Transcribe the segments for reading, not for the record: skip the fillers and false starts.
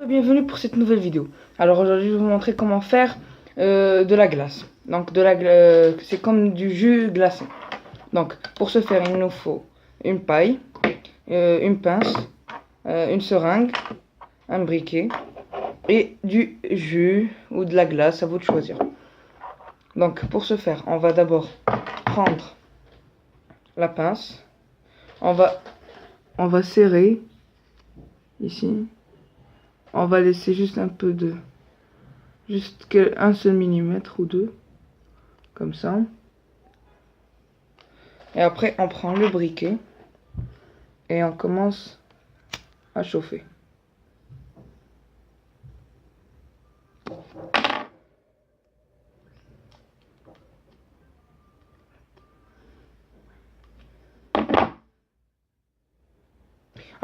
Bienvenue pour cette nouvelle vidéo. Alors aujourd'hui je vais vous montrer comment faire de la glace. Donc c'est comme du jus glacé. Donc pour ce faire il nous faut une paille, une pince, une seringue, un briquet et du jus ou de la glace, à vous de choisir. Donc pour ce faire on va d'abord prendre la pince, on va serrer ici. On va laisser juste un peu de... Juste un seul millimètre ou deux. Comme ça. Et après, on prend le briquet. Et on commence à chauffer.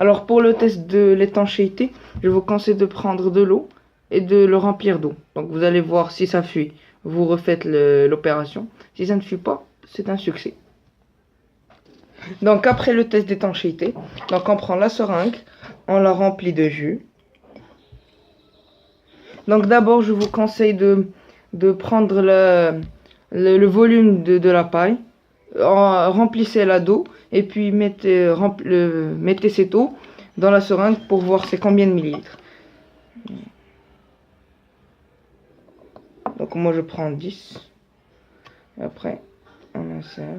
Alors pour le test de l'étanchéité, je vous conseille de prendre de l'eau et de le remplir d'eau. Donc vous allez voir si ça fuit, vous refaites l'opération. Si ça ne fuit pas, c'est un succès. Donc après le test d'étanchéité, donc on prend la seringue, on la remplit de jus. Donc d'abord je vous conseille de prendre le volume de la paille. Remplissez-la d'eau et puis mettez cette eau dans la seringue pour voir c'est combien de millilitres. Donc moi je prends 10 et après on insère.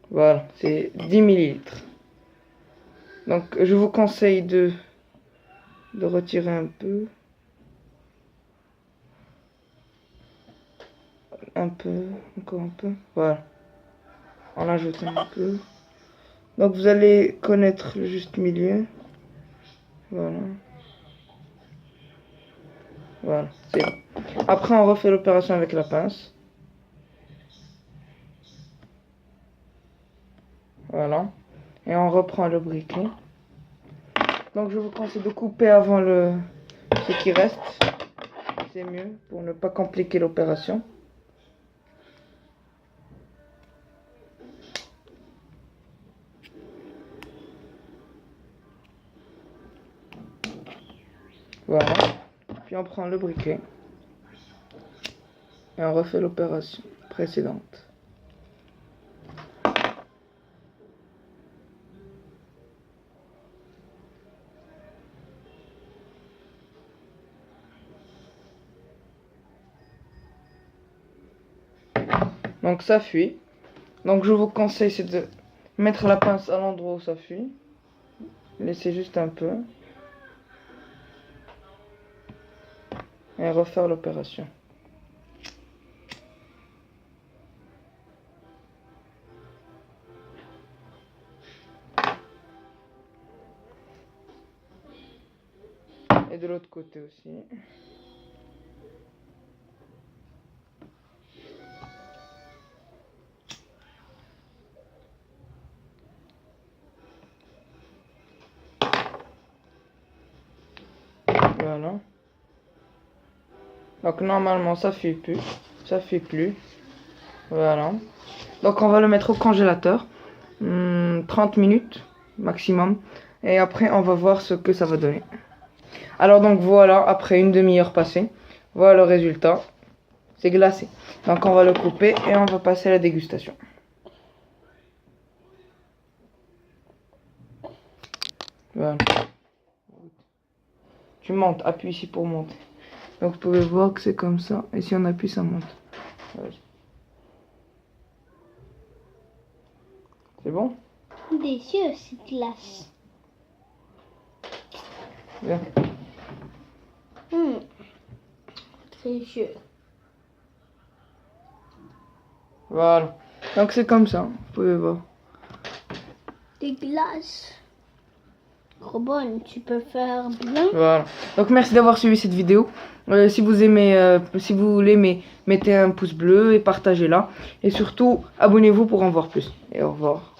Voilà, c'est 10 millilitres. Donc je vous conseille de retirer un peu. Encore un peu, voilà, on ajoute un peu. Donc vous allez connaître le juste milieu, voilà, c'est bon. Après on refait l'opération avec la pince, voilà, et on reprend le briquet. Donc je vous conseille de couper avant ce qui reste, c'est mieux pour ne pas compliquer l'opération. Voilà, puis on prend le briquet et on refait l'opération précédente. Donc ça fuit. Donc je vous conseille c'est de mettre la pince à l'endroit où ça fuit. Laissez juste un peu. Et refaire l'opération. Et de l'autre côté aussi. Voilà. Donc normalement ça fuit plus. Ça fuit plus. Voilà. Donc on va le mettre au congélateur. 30 minutes maximum. Et après on va voir ce que ça va donner. Alors donc voilà, après une demi-heure passée. Voilà le résultat. C'est glacé. Donc on va le couper et on va passer à la dégustation. Voilà. Tu montes, appuie ici pour monter. Donc vous pouvez voir que c'est comme ça. Et si on appuie, ça monte. Voilà. C'est bon? Délicieux cette glace. Bien. Délicieux. Voilà. Donc c'est comme ça. Vous pouvez voir. Des glaces. Trop bonne, tu peux faire bien. Voilà. Donc merci d'avoir suivi cette vidéo. Si vous aimez, si vous l'aimez, mettez un pouce bleu et partagez-la. Et surtout, abonnez-vous pour en voir plus. Et au revoir.